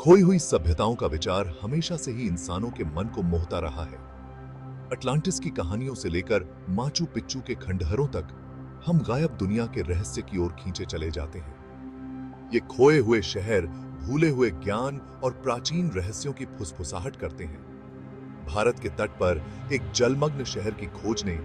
खोई हुई सभ्यताओं का विचार हमेशा से ही इंसानों के मन को मोहता रहा है। अटलांटिस की कहानियों से लेकर माचू पिच्चू के खंडहरों तक हम गायब दुनिया के रहस्य की ओर खींचे चले जाते हैं। ये खोए हुए शहर भूले हुए ज्ञान और प्राचीन रहस्यों की फुसफुसाहट करते हैं। भारत के तट पर एक जलमग्न शहर की खोज ने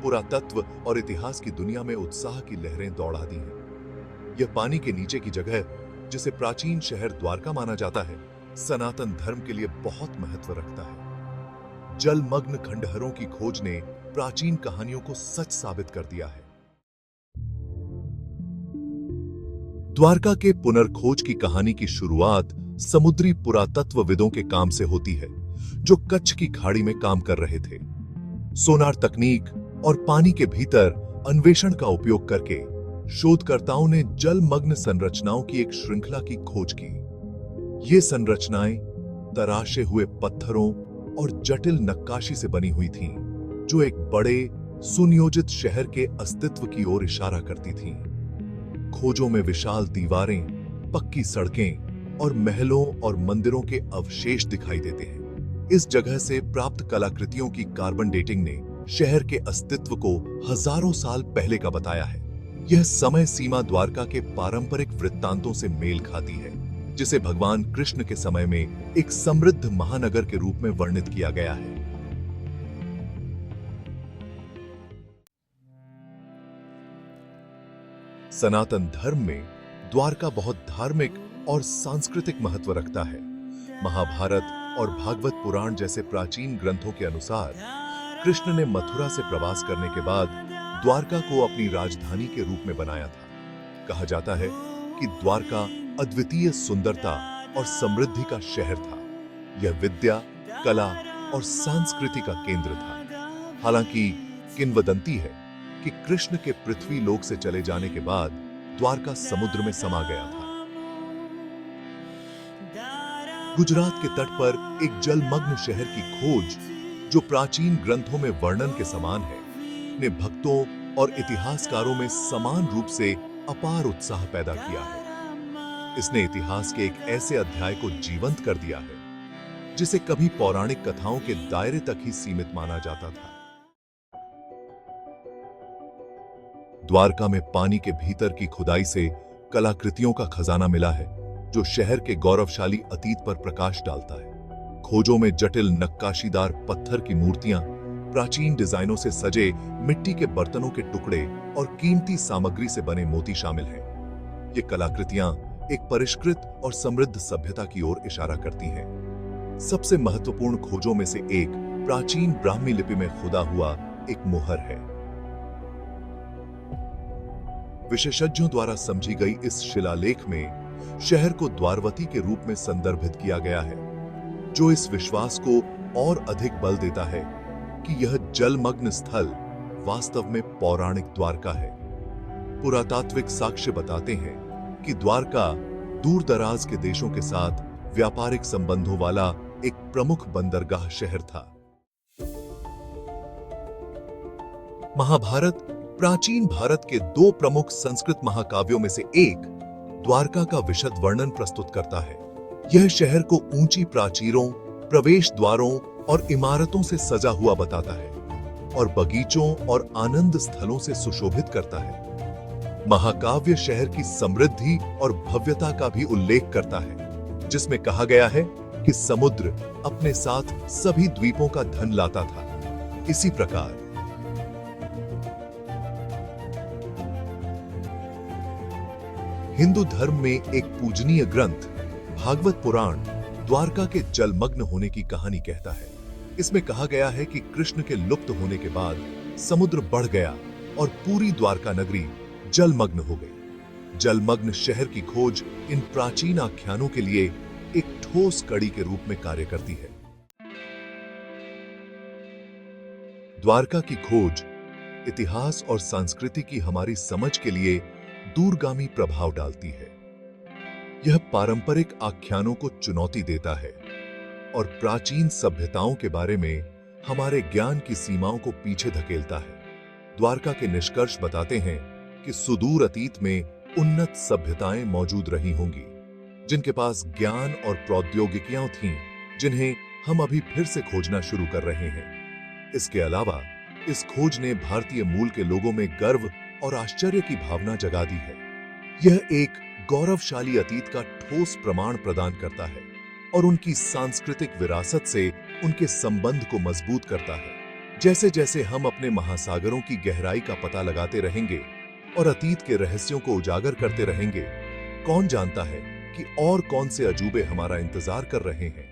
पुरातत्व और इतिहास की दुनिया में उत्साह की लहरें दौड़ा दी हैं। यह पानी के नीचे की जगह, जिसे प्राचीन शहर द्वारका माना जाता है, सनातन धर्म के लिए बहुत महत्व रखता है। जलमग्न खंडहरों की खोज ने प्राचीन कहानियों को सच साबित कर दिया है। द्वारका के पुनर्खोज की कहानी की शुरुआत समुद्री पुरातत्वविदों के काम से होती है, जो कच्छ की खाड़ी में काम कर रहे थे। सोनार तकनीक और पानी के भीतर अन्वेषण का उपयोग करके शोधकर्ताओं ने जलमग्न संरचनाओं की एक श्रृंखला की खोज की। ये संरचनाएं तराशे हुए पत्थरों और जटिल नक्काशी से बनी हुई थीं, जो एक बड़े सुनियोजित शहर के अस्तित्व की ओर इशारा करती थीं। खोजों में विशाल दीवारें, पक्की सड़कें और महलों और मंदिरों के अवशेष दिखाई देते हैं। इस जगह से प्राप्त कलाकृतियों की कार्बन डेटिंग ने शहर के अस्तित्व को हजारों साल पहले का बताया है। यह समय सीमा द्वारका के पारंपरिक वृत्तांतों से मेल खाती है, जिसे भगवान कृष्ण के समय में एक समृद्ध महानगर के रूप में वर्णित किया गया है। सनातन धर्म में द्वारका बहुत धार्मिक और सांस्कृतिक महत्व रखता है। महाभारत और भागवत पुराण जैसे प्राचीन ग्रंथों के अनुसार कृष्ण ने मथुरा से प्रवास करने के बाद द्वारका को अपनी राजधानी के रूप में बनाया था। कहा जाता है कि द्वारका अद्वितीय सुंदरता और समृद्धि का शहर था। यह विद्या, कला और संस्कृति का केंद्र था। हालांकि किंवदंती है कि कृष्ण के पृथ्वी लोक से चले जाने के बाद द्वारका समुद्र में समा गया था। गुजरात के तट पर एक जलमग्न शहर की खोज, जो प्राचीन ग्रंथों में वर्णन के समान है, ने भक्तों और इतिहासकारों में समान रूप से अपार उत्साह पैदा किया है। इसने इतिहास के एक ऐसे अध्याय को जीवंत कर दिया है, जिसे कभी पौराणिक कथाओं के दायरे तक ही सीमित माना जाता था। द्वारका में पानी के भीतर की खुदाई से कलाकृतियों का खजाना मिला है, जो शहर के गौरवशाली अतीत पर प्रकाश डालता है। खोजों में जटिल नक्काशीदार पत्थर की मूर्तियां, प्राचीन डिजाइनों से सजे मिट्टी के बर्तनों के टुकड़े और कीमती सामग्री से बने मोती शामिल हैं। ये कलाकृतियां एक परिष्कृत और समृद्ध सभ्यता की ओर इशारा करती हैं। सबसे महत्वपूर्ण खोजों में से एक प्राचीन ब्राह्मी लिपि में खुदा हुआ एक मुहर है। विशेषज्ञों द्वारा समझी गई इस शिलालेख में शहर को द्वारवती के रूप में संदर्भित किया गया है, जो इस विश्वास को और अधिक बल देता है कि यह जलमग्न स्थल वास्तव में पौराणिक द्वारका है। पुरातात्विक साक्ष्य बताते हैं कि द्वारका दूर दराज के देशों के साथ व्यापारिक संबंधों वाला एक प्रमुख बंदरगाह शहर था। महाभारत प्राचीन भारत के दो प्रमुख संस्कृत महाकाव्यों में से एक द्वारका का विशद वर्णन प्रस्तुत करता है। यह शहर को ऊंची प्राचीरों, प्रवेश द्वारों और इमारतों से सजा हुआ बताता है और बगीचों और आनंद स्थलों से सुशोभित करता है। महाकाव्य शहर की समृद्धि और भव्यता का भी उल्लेख करता है, जिसमें कहा गया है कि समुद्र अपने साथ सभी द्वीपों का धन लाता था। इसी प्रकार हिंदू धर्म में एक पूजनीय ग्रंथ भागवत पुराण द्वारका के जलमग्न होने की कहानी कहता है। इसमें कहा गया है कि कृष्ण के लुप्त होने के बाद समुद्र बढ़ गया और पूरी द्वारका नगरी जलमग्न हो गई। जलमग्न शहर की खोज इन प्राचीन आख्यानों के लिए एक ठोस कड़ी के रूप में कार्य करती है। द्वारका की खोज इतिहास और संस्कृति की हमारी समझ के लिए दूरगामी प्रभाव डालती है। यह पारंपरिक आख्यानों को चुनौती देता है और प्राचीन सभ्यताओं के बारे में हमारे ज्ञान की सीमाओं को पीछे धकेलता है। द्वारका के निष्कर्ष बताते हैं कि सुदूर अतीत में उन्नत सभ्यताएं मौजूद रही होंगी, जिनके पास ज्ञान और प्रौद्योगिकियां थीं, जिन्हें हम अभी फिर से खोजना शुरू कर रहे हैं। इसके अलावा इस खोज ने भारतीय मूल के लोगों में गर्व और आश्चर्य की भावना जगा दी है। यह एक गौरवशाली अतीत का ठोस प्रमाण प्रदान करता है और उनकी सांस्कृतिक विरासत से उनके संबंध को मजबूत करता है। जैसे जैसे हम अपने महासागरों की गहराई का पता लगाते रहेंगे और अतीत के रहस्यों को उजागर करते रहेंगे, कौन जानता है कि और कौन से अजूबे हमारा इंतजार कर रहे हैं।